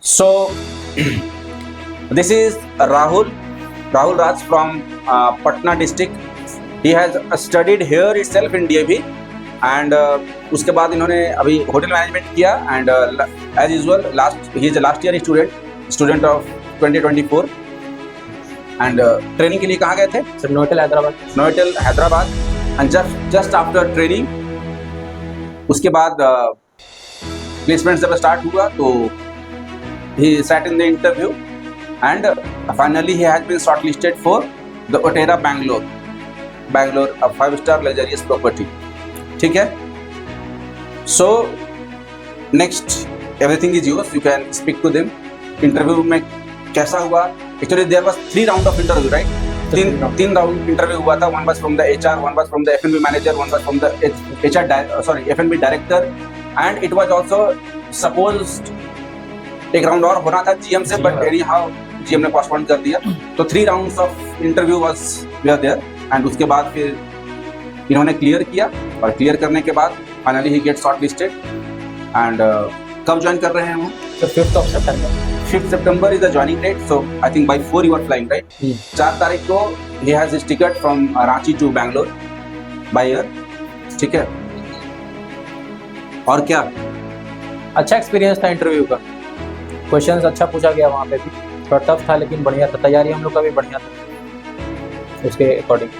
So this is Rahul Raj from Patna district. He has studied here itself in DAV and उसके बाद इन्होंने अभी hotel management किया and as usual he is a last year student of 2024 and training के लिए कहाँ गए थे? सर नोएटल Hyderabad and just after training उसके बाद प्लेसमेंट जब स्टार्ट हुआ तो he sat in the interview and finally he has been shortlisted for the Otera Bangalore, a 5-star luxurious property. ठीक है? So next everything is yours. You can speak to them. Interview में कैसा हुआ? Actually there was 3 round of interview, right? तीन round interview हुआ था. One was from the HR, one was from the F&B manager, one was from the F&B director, and it was also supposed एक round और होना था GM से, but anyhow GM ने postpone कर दिया. तो 3 rounds of interview was there and उसके बाद फिर इन्होंने क्लियर किया और क्लियर करने के बाद फाइनली ही गेट शॉर्ट लिस्टेड. एंड कब ज्वाइन कर रहे हैं वो? 5th September is the joining date. So I think by 4 you are flying, right? 4 तारीख को ही has his ticket from Ranchi to Bangalore by air. ठीक है. और क्या अच्छा एक्सपीरियंस था इंटरव्यू का. क्वेश्चंस अच्छा पूछा गया. वहाँ पे भी थोड़ा टफ था लेकिन बढ़िया था. तैयारी हम लोग का भी बढ़िया था उसके अकॉर्डिंग.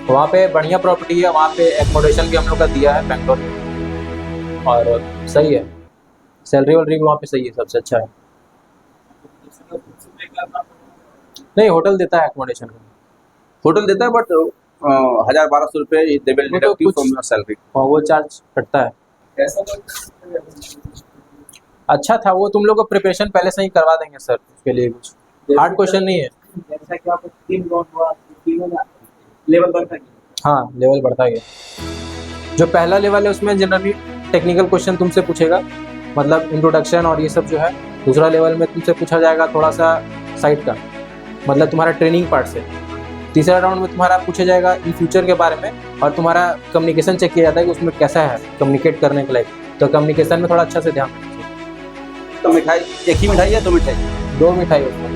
वहाँ पे बढ़िया प्रॉपर्टी है. वहाँ पे एकोमोडेशन भी हम लोग का दिया है बैंगलोर में और सही है. सैलरी वैलरी भी वहाँ पे सही है. सबसे अच्छा है. नहीं होटल देता है एकोमोडेशन का. होटल देता है बट 1,000-1,200 रुपये they will deduct you from your salary. वो चार्ज कटता है. अच्छा था वो. तुम लोग को प्रिपरेशन पहले से ही करवा देंगे सर. उसके लिए कुछ हार्ड क्वेश्चन नहीं है. जैसा कि आपको 3 राउंड हुआ, तीनों में लेवल बढ़ता गया. हाँ लेवल बढ़ता गया. जो पहला लेवल है उसमें जनरली टेक्निकल क्वेश्चन तुमसे पूछेगा, मतलब इंट्रोडक्शन और ये सब जो है. दूसरा लेवल में तुमसे पूछा जाएगा थोड़ा सा साइट का, मतलब तुम्हारा ट्रेनिंग पार्ट से. तीसरा राउंड में तुम्हारा पूछा जाएगा इन फ्यूचर के बारे में और तुम्हारा कम्युनिकेशन चेक किया जाता है कि उसमें कैसा है कम्युनिकेट करने के लायक. तो कम्युनिकेशन में थोड़ा अच्छा से ध्यान रखना. तो मिठाई एक ही मिठाई है? 2 मिठाई? 2 मिठाई उसमें.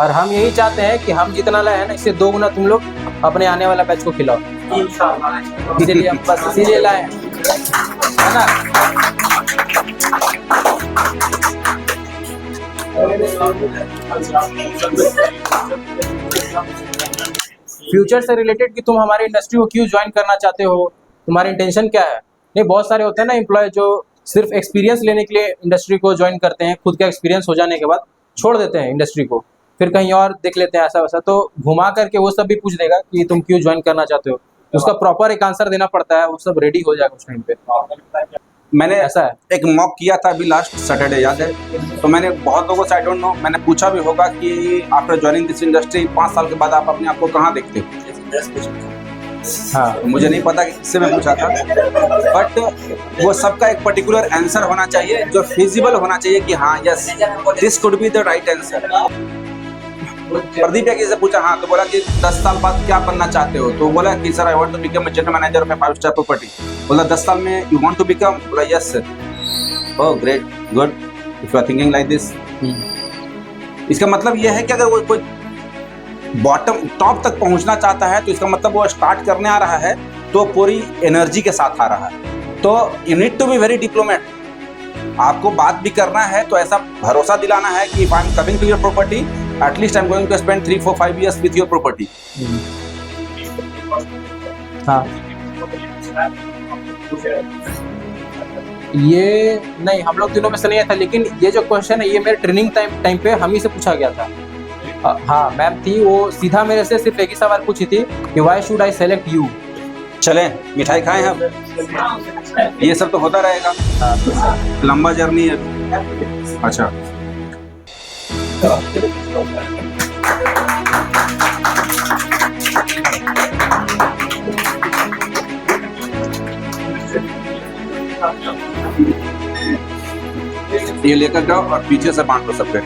और हम यही चाहते हैं कि हम जितना लाए हैं ना इससे 2 गुना तुम लोग अपने आने वाला बैच को खिलाओ. इसीलिए हम बस इसीलिए लाए हैं, है ना? फ्यूचर से रिलेटेड कि तुम हमारी इंडस्ट्री को क्यों ज्वाइन करना चाहते हो, तुम्हारी इंटेंशन क्या है. नहीं बहुत सारे होते हैं ना एम्प्लॉय जो सिर्फ एक्सपीरियंस लेने के लिए इंडस्ट्री को ज्वाइन करते हैं. खुद का एक्सपीरियंस हो जाने के बाद छोड़ देते हैं इंडस्ट्री को, फिर कहीं और देख लेते हैं ऐसा वैसा. तो घुमा करके वो सब भी पूछ देगा कि तुम क्यों ज्वाइन करना चाहते हो. तो उसका प्रॉपर एक आंसर देना पड़ता है. वो सब रेडी हो जाएगा उस टाइम पे. मैंने ऐसा है. एक मॉक किया था अभी लास्ट सैटरडे, याद है? तो मैंने बहुत लोगों से आई डोंट नो मैंने पूछा भी होगा कि आफ्टर ज्वाइनिंग दिस इंडस्ट्री 5 साल के बाद आप अपने आप को कहाँ देखते हो? हाँ, मुझे नहीं पता कि किससे मैं पूछा था, बट वो सबका एक पर्टिकुलर आंसर होना चाहिए जो फिजिबल होना चाहिए कि हाँ yes this could be the right answer. Pradeep Yagi से पूछा, हाँ, तो बोला कि 10 साल बाद क्या बनना चाहते हो? तो बोला कि sir I want to become general manager of five star property. बोला 10 साल में यू वांट टू बिकम? बोला yes sir. Oh great, good, if you are thinking like this. इसका मतलब यह है कि अगर वो कोई बॉटम टॉप तक पहुंचना चाहता है तो इसका मतलब वो स्टार्ट करने आ रहा है तो पूरी एनर्जी के साथ आ रहा है. तो you need to be very diplomat. आपको बात भी करना है तो ऐसा भरोसा दिलाना है कि if I am coming to your property at least I am going to spend 3-4-5 years with your property. हाँ ये नहीं हम लोग तीनों में से नहीं आया था, लेकिन ये जो क्वेश्चन है ये मेरे ट्रेनिंग टाइम पे हम ही से पूछा गया था. हाँ मैम थी, वो सीधा मेरे से सिर्फ एक ही सवाल पूछी थी कि why should I select you. चलें मिठाई खाएं हम. ये सब तो होता रहेगा. लंबा जर्नी है. अच्छा ये लेकर जाओ और पीछे से बांट दो सबके.